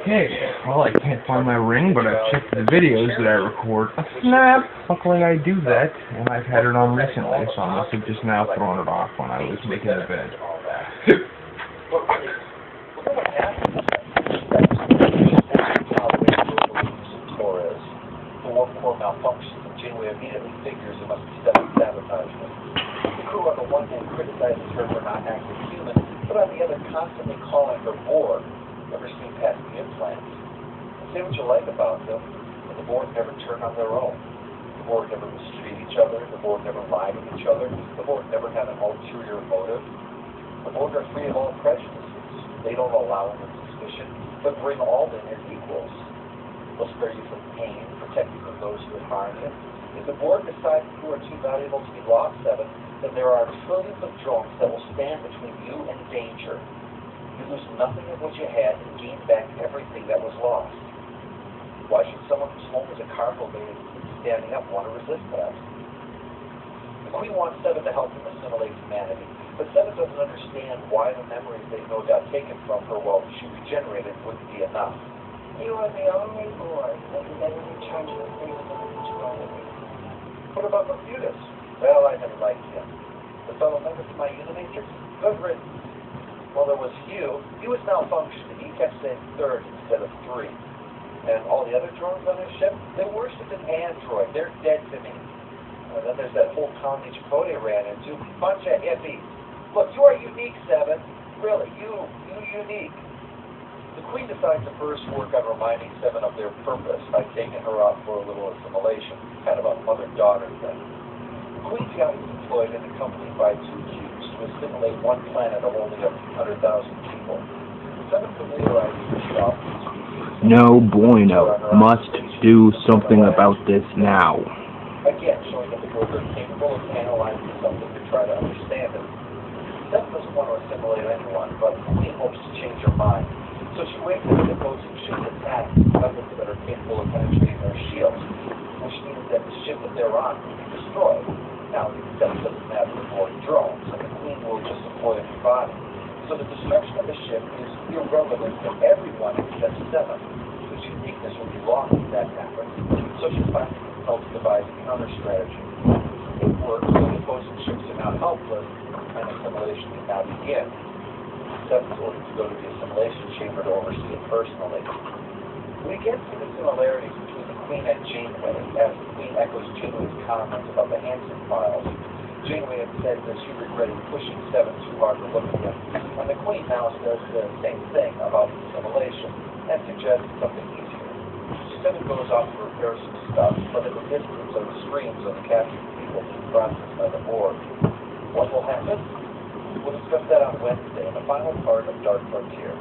Okay, well, I can't find my ring, but I've checked the videos that I record. A snap! Luckily I do that, and I've had it on recently, so I must have just now thrown it off when I was making the bed. Malfunctions and Janeway immediately figures it must be sabotagement. The crew on the one hand criticizes her for not acting human, but on the other constantly calling her bored, never seen past the implants. Say what you like about them, but the Borg never turn on their own. The Borg never mistreat each other, the Borg never lie to each other, the Borg never have an ulterior motive. The Borg are free of all prejudices. They don't allow any suspicion, but bring all in as equals. They'll spare you from pain, protect you from those who would harm you. If the Borg decide you are too valuable to be lost, Seven, then there are trillions of drones that will stand between you and danger. You lose nothing of what you had and gain back everything that was lost. Why should someone whose home is a cargo bay standing up want to resist that? The Queen wants Seven to help him assimilate humanity, but Seven doesn't understand why the memories they no doubt taken from her while she regenerated wouldn't be enough. You are the only boy that will never return to the state of individuality. What about Bermudas? Well, I never liked him. The fellow member to my Unimatrix? Good riddance. Well, there was Hugh. He was malfunctioning. He kept saying third instead of three. And all the other drones on his ship, they worshipped an android. They're dead to me. Then there's that whole colony Chakotay ran into. Bunch of hippies. Look, you are unique, Seven. Really, you unique. The Queen decides to first work on reminding Seven of their purpose by taking her out for a little assimilation, kind of a mother-daughter thing. The Queen's yacht is deployed and accompanied by 2 cubes to assimilate one planet of only a few 100,000 people. Seven familiarizes herself with species. No bueno. Must do something about this now. Again, showing that the Borg are capable of analyzing something to try to understand it. Seven doesn't want to assimilate anyone, but the Queen hopes to change her mind. So she waits for the opposing ship to attack weapons that are capable of penetrating their shields, which means that the ship that they're on will be destroyed. Now, that doesn't matter with more drones, and the Queen will just deploy a new body. So the destruction of the ship is irrelevant to everyone except Seven, whose uniqueness will be lost if that happens. So she finally consults to devise a counter-strategy. It works, so the opposing ships are now helpless, and assimilation can now begin. Seven's ordered to go to the assimilation chamber to oversee it personally. We again see the similarities between the Queen and Janeway, as the Queen echoes Janeway's comments about the Hansen files. Janeway had said that she regretted pushing Seven too hard to look at them, and the Queen now says the same thing about assimilation, and suggests something easier. Seven goes off to repair some stuff, but at the distance of the screams of the captured people being processed by the Borg. What will happen? We'll discuss that on Wednesday in the final part of Dark Frontier.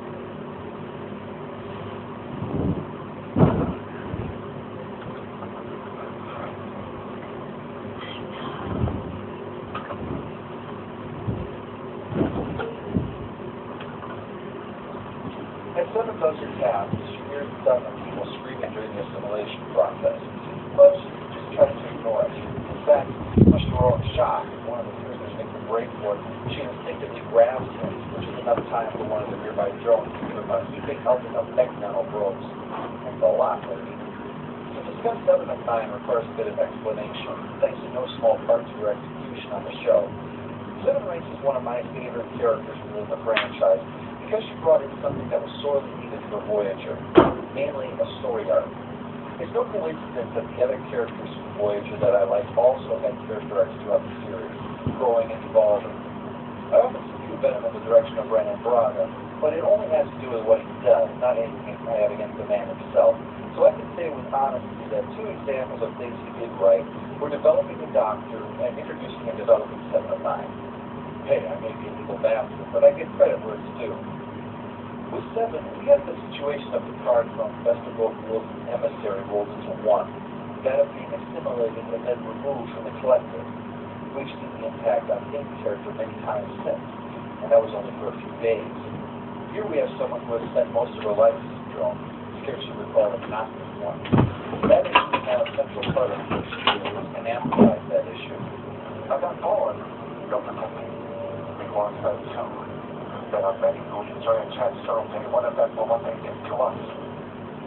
As Seven does her task, she hears the sound of people screaming during the assimilation process, but she just tries to ignore it. In fact, much to her own shock, one of the prisoners makes a break for it. She instinctively grabs him, which is enough time for one of the nearby drones to give him a heaping helping of neck-nano probes. That's a lot, lady. To discuss 7 of 9 requires a bit of explanation, thanks in no small part to her execution on the show. 7 ranks is one of my favorite characters within the franchise, because she brought in something that was sorely needed for Voyager, namely a story arc. It's no coincidence that the other characters from Voyager that I like also had character arcs throughout the series, growing and evolving. I often skew Venom in the direction of Brennan Braga, but it only has to do with what he does, not anything I have against the man himself. So I can say with honesty that 2 examples of things he did right were developing the Doctor and introducing and developing 7 of 9. Hey, I may be a legal bastard, but I get credit where it's due. With 7, we have the situation of Picard from Best of Both Worlds and Emissary rolled into one, that of being assimilated and then removed from the collective. We've seen the impact on his character many times since, and that was only for a few days. Here we have someone who has spent most of her life as a drone, scared she would call a Gnostic one. That issue is now a central part of her series and amplifies that issue. I've got Paul Dr. Coffee, alongside the show. There are many who enjoy a chance to make one of that for what they give to us.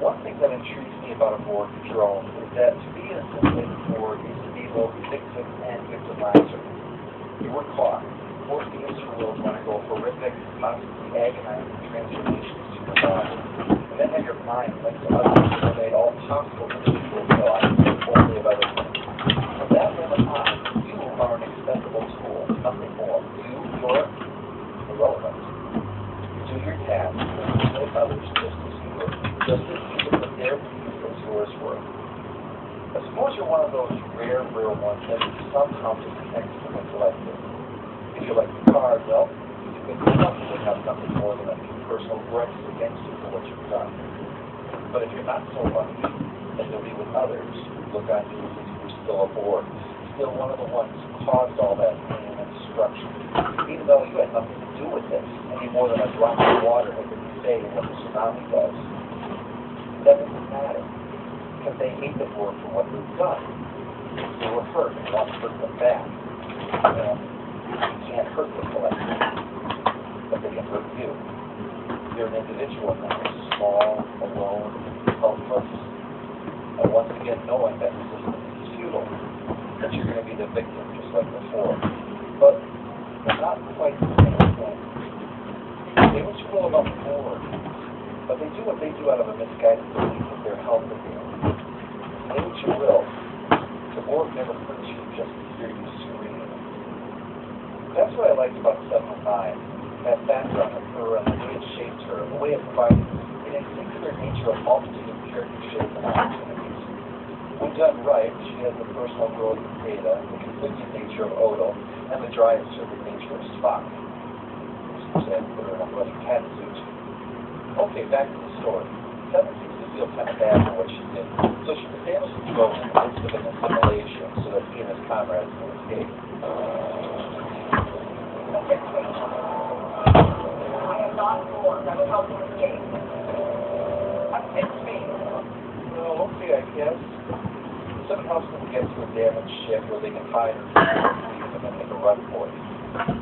One thing that intrigues me about a board drone is that to be an assimilated board is to be both victim and victimizer. You were caught, forced against your will to undergo horrific, possibly agonizing transformations to your body, and then have your mind linked to others and made all possible individual thoughts only of other things. From that moment on, you are an expendable tool, nothing more. You're irrelevant. Do your task and manipulate others just as you would, just as you would put their belief as yours were. I suppose you're one of those rare ones that is somehow just connected to the collective. If you like the card, well, you can probably have nothing more than a few personal grudges against you for what you've done. But if you're not so lucky, then you'll be with others who look on you as if you were still aboard, still one of the ones who caused all that pain and destruction, even though you had nothing to do with it, any more than a drop of water had been saved in what the tsunami does. That doesn't matter, because they hate the board for what they've done. They were hurt and want to hurt them back. Well, you can't hurt the collective, but they can hurt you. You're an individual now, small, alone, helpless, and once again knowing that resistance is futile, that you're going to be the victim just like before. But not quite the same thing. Say what you will about the board, but they do what they do out of a misguided belief that they're helping you. Say what you will, the board never hurts you just to hear you scream. That's what I liked about 709, that background of her and the way it shaped her, the way it provided an instinctive nature of multitude of character shapes and opportunities. When done right, she has the personal growth of Data, the conflicting nature of Odo, and the dry and serving nature of Spock. Said, put her in a bloody cat suit. Okay, back to the story. Seven seems to feel kind of bad for what she did, so she was able to go in the midst of an assimilation so that he and his comrades can escape. I am not bored. I will help you escape. It's me. Well, okay, I guess. Someone helps them get to a damaged ship where they can hide or leave them and make a run for it.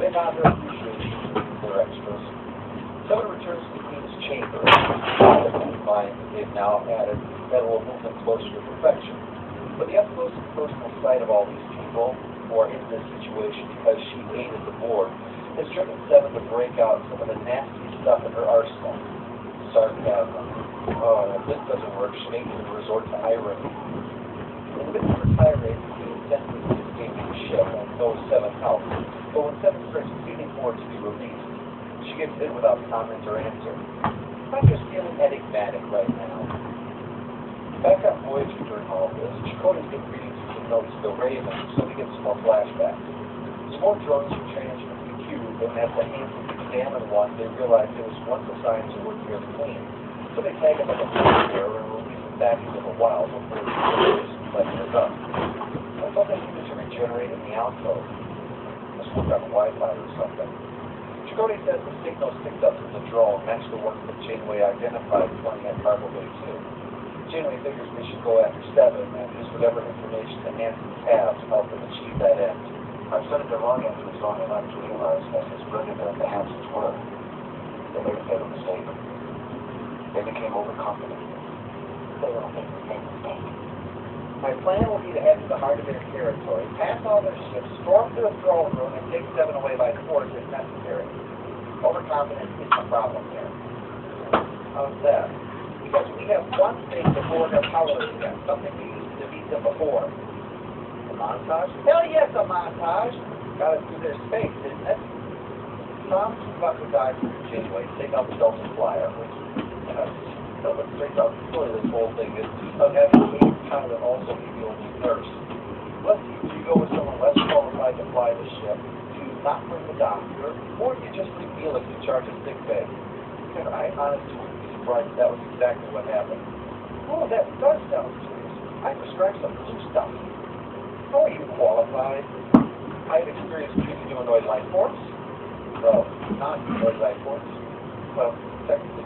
They nod their appreciation to their extras. Someone returns to the Queen's chamber and finds that they've now added that will move them closer to perfection. But the up-close and personal sight of all these people who are in this situation because she aided the board has driven Seven to break out some of the nasty stuff in her arsenal. Sarcasm. Oh, if this doesn't work, she may even resort to irony. In the midst of her tirade, the Queen senses the escaping ship and knows Seven helps. But when Seven starts pleading for it to be released, she gets in without comment or answer. I'm just feeling enigmatic right now. Back on Voyager during all this, Chakotay's been reading some notes to Raven, so we get some more flashbacks. Some more drones are transferred to the cube, and as the hands examine one, they realize it was once assigned to work near the Queen. So they tag him like a fire and release him back into the wild before the Queen lighting it up. I thought they needed to regenerate in the alcove. Let's work on Wi-Fi or something. Chakotay says the signals picked up from the drone match the ones that Janeway identified flying at Cargo Bay 2. Janeway figures they should go after Seven and use whatever information the Hansons have to help them achieve that end. I've studied the wrong answers long enough to realize that as brilliant as the Hansons were, they made a fatal mistake. They became overconfident. They will make the same mistake. My plan will be to head to the heart of their territory, pass all their ships, storm through the throne room, and take Seven away by force if necessary. Overconfidence is the problem here. How's that? Because we have one thing before they're powerless against, something we used to defeat them before. A montage? Hell yes, a montage! Got us through their space, didn't it? Tom Buck would die from Janeway, take out the Delta Flyer, which, illustrates how silly this whole thing is, of having a pilot also be the only nurse. Let's see, you go with someone less qualified to fly the ship, do you not bring the doctor, or do you just leave Felix in charge of sick bay? And I honestly wouldn't be surprised if that was exactly what happened. Oh, that does sound serious. I prescribed some blue stuff. How are you qualified? I have experience treating humanoid life forms. Well, non-humanoid life forms. Well, technically